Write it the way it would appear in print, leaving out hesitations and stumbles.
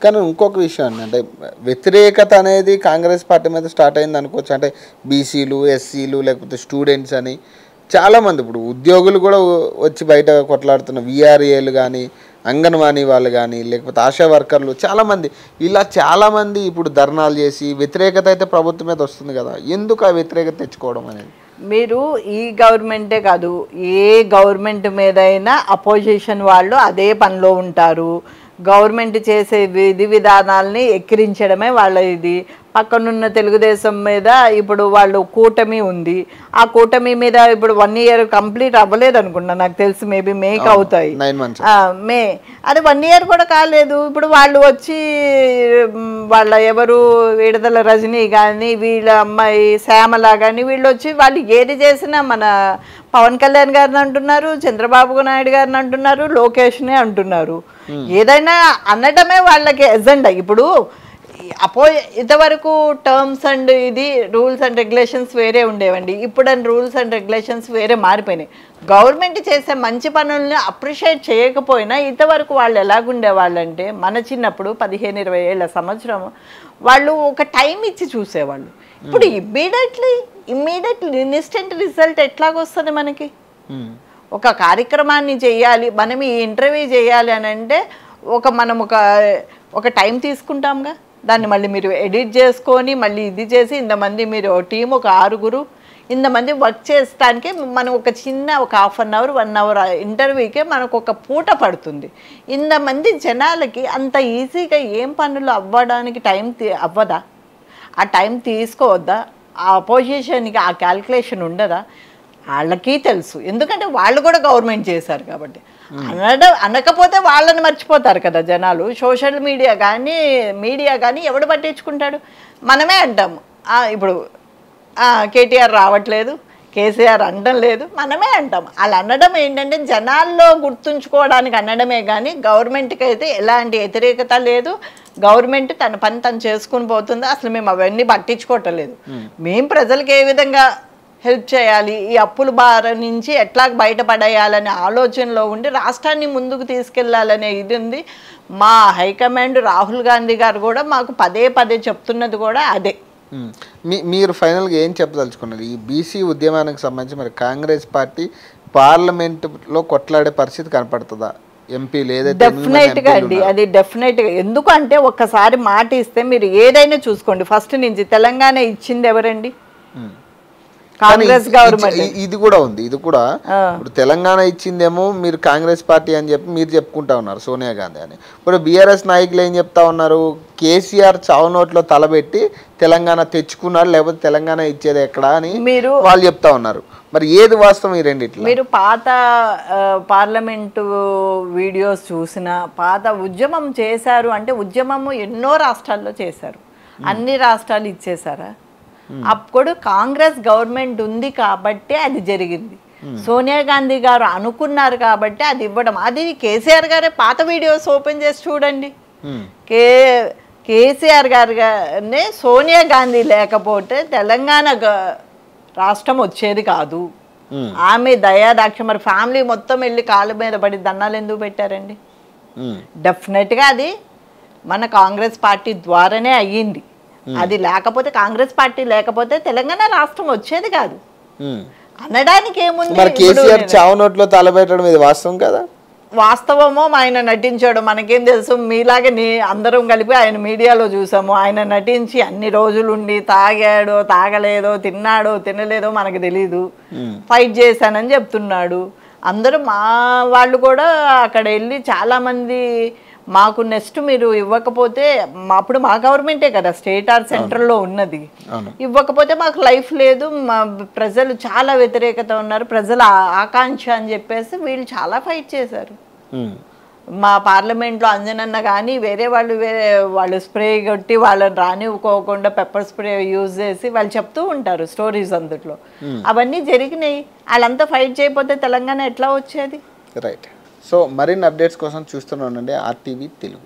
కానీ ఇంకొక విషయం అండి, అంటే వ్యతిరేకత అనేది కాంగ్రెస్ పార్టీ మీద స్టార్ట్ అయింది అనుకోవచ్చు. అంటే బీసీలు, ఎస్సీలు, లేకపోతే స్టూడెంట్స్ అని చాలామంది, ఇప్పుడు ఉద్యోగులు కూడా వచ్చి బయట కొట్లాడుతున్న విఆర్ఏలు కానీ, అంగన్వాడీ వాళ్ళు కానీ, లేకపోతే ఆశా వర్కర్లు చాలామంది, ఇలా చాలామంది ఇప్పుడు ధర్నాలు చేసి వ్యతిరేకత అయితే ప్రభుత్వం మీద వస్తుంది కదా, ఎందుకు ఆ వ్యతిరేకత తెచ్చుకోవడం అనేది? మీరు ఈ గవర్నమెంటే కాదు, ఏ గవర్నమెంట్ మీదైనా అపోజిషన్ వాళ్ళు అదే పనిలో ఉంటారు. గవర్నమెంట్ చేసే విధి విధానాలని ఎక్కిరించడమే వాళ్ళ ఇది. పక్కనున్న తెలుగుదేశం మీద ఇప్పుడు వాళ్ళు కూటమి ఉంది, ఆ కూటమి మీద ఇప్పుడు 1 year కంప్లీట్ అవ్వలేదు అనుకుంటా, నాకు తెలిసి మేబీ మేకి అవుతాయి, మే అది 1 year కూడా కాలేదు. ఇప్పుడు వాళ్ళు వచ్చి వాళ్ళ ఎవరు విడుదల రజనీ కానీ, వీళ్ళ అమ్మాయి శ్యామల కానీ, వీళ్ళు వచ్చి వాళ్ళు ఏది చేసినా మన పవన్ కళ్యాణ్ గారిని అంటున్నారు, చంద్రబాబు నాయుడు గారిని అంటున్నారు, లోకేష్నే అంటున్నారు. ఏదైనా అనడమే వాళ్ళకి ఎజెండా. ఇప్పుడు ఇంతవరకు టర్మ్స్ అండ్ ఇది రూల్స్ అండ్ రెగ్యులేషన్స్ వేరే ఉండేవండి, ఇప్పుడు రూల్స్ అండ్ రెగ్యులేషన్స్ వేరే మారిపోయినాయి. గవర్నమెంట్ చేసే మంచి పనుల్ని అప్రిషియేట్ చేయకపోయినా ఇంతవరకు వాళ్ళు ఎలాగుండేవాళ్ళంటే, మన చిన్నప్పుడు 15-20 ఏళ్ళ సంవత్సరం వాళ్ళు ఒక టైం ఇచ్చి చూసేవాళ్ళు. ఇప్పుడు ఇమ్మీడియట్లీ ఇన్స్టెంట్ రిజల్ట్ ఎట్లాగొస్తుంది మనకి? ఒక కార్యక్రమాన్ని చేయాలి, మనం ఈ ఇంటర్వ్యూ చేయాలి అని అంటే మనం ఒక టైం తీసుకుంటాంగా, దాన్ని మళ్ళీ మీరు ఎడిట్ చేసుకొని మళ్ళీ ఇది చేసి ఇంతమంది మీరు టీం ఒక 6 ఇంతమంది వర్క్ చేసడానికి మనం ఒక 1/2 hour 1 hour ఇంటర్వ్యూకే మనకు ఒక పూట పడుతుంది. ఇంతమంది జనాలకి అంత ఈజీగా ఏం పనులు అవ్వడానికి టైం అవ్వదా? ఆ టైం తీసుకోవద్దా? ఆ అపోజిషన్కి ఆ క్యాల్కులేషన్ ఉండదా? వాళ్ళకి తెలుసు, ఎందుకంటే వాళ్ళు కూడా గవర్నమెంట్ చేశారు కాబట్టి. అనకపోతే వాళ్ళని మర్చిపోతారు కదా జనాలు. సోషల్ మీడియా కానీ ఎవడు పట్టించుకుంటాడు? మనమే అంటాము, ఇప్పుడు కేటీఆర్ రావట్లేదు, కేసీఆర్ అనడం లేదు, మనమే అంటాం. అలా అనడం ఏంటంటే జనాల్లో గుర్తుంచుకోవడానికి అనడమే కానీ గవర్నమెంట్కి అయితే ఎలాంటి వ్యతిరేకత లేదు. గవర్నమెంట్ తన పని తను చేసుకుని పోతుంది, అసలు మేము అవన్నీ పట్టించుకోవటం లేదు. మేము ప్రజలకు ఏ విధంగా హెల్ప్ చేయాలి, ఈ అప్పుల బార నుంచి ఎట్లా బయటపడేయాలనే ఆలోచనలో ఉండి రాష్ట్రాన్ని ముందుకు తీసుకెళ్లాలనే ఇది ఉంది. మా హైకమాండ్ రాహుల్ గాంధీ గారు కూడా మాకు పదే చెప్తున్నది కూడా అదే. మీరు ఫైనల్గా ఏం చెప్పదలుచుకున్నారు ఈ బీసీ ఉద్యమానికి సంబంధించి? మరి కాంగ్రెస్ పార్టీ పార్లమెంటులో కొట్లాడే పరిస్థితి కనపడుతుందా? ఎంపీలు ఏదైతే డెఫినెట్గా అండి, అది డెఫినెట్గా. ఎందుకంటే ఒక్కసారి మాట ఇస్తే మీరు ఏదైనా చూసుకోండి, ఫస్ట్ నుంచి తెలంగాణ ఇచ్చింది ఎవరండి? కాంగ్రెస్ గవర్నమెంట్. ఇది కూడా ఉంది, ఇది కూడా ఇప్పుడు తెలంగాణ ఇచ్చిందేమో మీరు కాంగ్రెస్ పార్టీ అని చెప్పి మీరు చెప్పుకుంటా ఉన్నారు, సోనియా గాంధీ అని. ఇప్పుడు బీఆర్ఎస్ నాయకులు ఏం చెప్తా ఉన్నారు? కేసీఆర్ చావు నోట్లో తలబెట్టి తెలంగాణ తెచ్చుకున్నారు, లేకపోతే తెలంగాణ ఇచ్చేది ఎక్కడ అని మీరు వాళ్ళు చెప్తా ఉన్నారు. మరి ఏది వాస్తవం ఈ రెండిట్లో? మీరు పాత పార్లమెంటు వీడియోస్ చూసిన, పాత ఉద్యమం చేశారు అంటే ఉద్యమము ఎన్నో రాష్ట్రాల్లో చేశారు, అన్ని రాష్ట్రాలు ఇచ్చేసారా? అప్పుడు కాంగ్రెస్ గవర్నమెంట్ ఉంది కాబట్టి అది జరిగింది. సోనియా గాంధీ గారు అనుకున్నారు కాబట్టి అది ఇవ్వడం. అది కేసీఆర్ గారే పాత వీడియోస్ ఓపెన్ చేసి చూడండి. కేసీఆర్ గారినే సోనియా గాంధీ లేకపోతే తెలంగాణ రాష్ట్రం వచ్చేది కాదు. ఆమె దయాదాక్ష, మరి ఫ్యామిలీ మొత్తం వెళ్ళి కాళ్ళ మీద పడి దండాలు ఎందుకు పెట్టారండి? డెఫినెట్గా అది మన కాంగ్రెస్ పార్టీ ద్వారానే అయ్యింది. అది లేకపోతే, కాంగ్రెస్ పార్టీ లేకపోతే తెలంగాణ రాష్ట్రం వచ్చేది కాదు అనడానికి ఏముంది? కేసీఆర్ చావు నోట్లో తలబెట్టడం ఇది వాస్తవం కదా? వాస్తవమో ఆయన నటించాడు మనకేం తెలుసు? మీలాగే అందరం కలిపి ఆయన మీడియాలో చూసాము. ఆయన నటించి అన్ని రోజులుండి తాగాడో తాగలేదో, తిన్నాడో తినలేదో మనకు తెలీదు, ఫైట్ చేశానని చెప్తున్నాడు. అందరూ మా వాళ్ళు కూడా అక్కడ వెళ్ళి చాలామంది మాకు నెక్స్ట్ మీరు ఇవ్వకపోతే, అప్పుడు మా గవర్నమెంటే కదా స్టేట్ ఆర్ సెంట్రల్లో ఉన్నది, ఇవ్వకపోతే మాకు లైఫ్ లేదు, మా ప్రజలు చాలా వ్యతిరేకత ఉన్నారు, ప్రజల ఆకాంక్ష అని చెప్పేసి వీళ్ళు చాలా ఫైట్ చేశారు. మా పార్లమెంట్లో అంజనన్న కానీ వేరే వాళ్ళు స్ప్రే కొట్టి వాళ్ళని రానివ్వకోకుండా పెప్పర్ స్ప్రే యూజ్ చేసి వాళ్ళు చెప్తూ ఉంటారు స్టోరీస్, అందుట్లో అవన్నీ జరిగినాయి. వాళ్ళంతా ఫైట్ చేయకపోతే తెలంగాణ ఎట్లా వచ్చేది? రైట్. సో మరిన్ని అప్డేట్స్ కోసం చూస్తూనే ఉండండి RTV తెలుగు.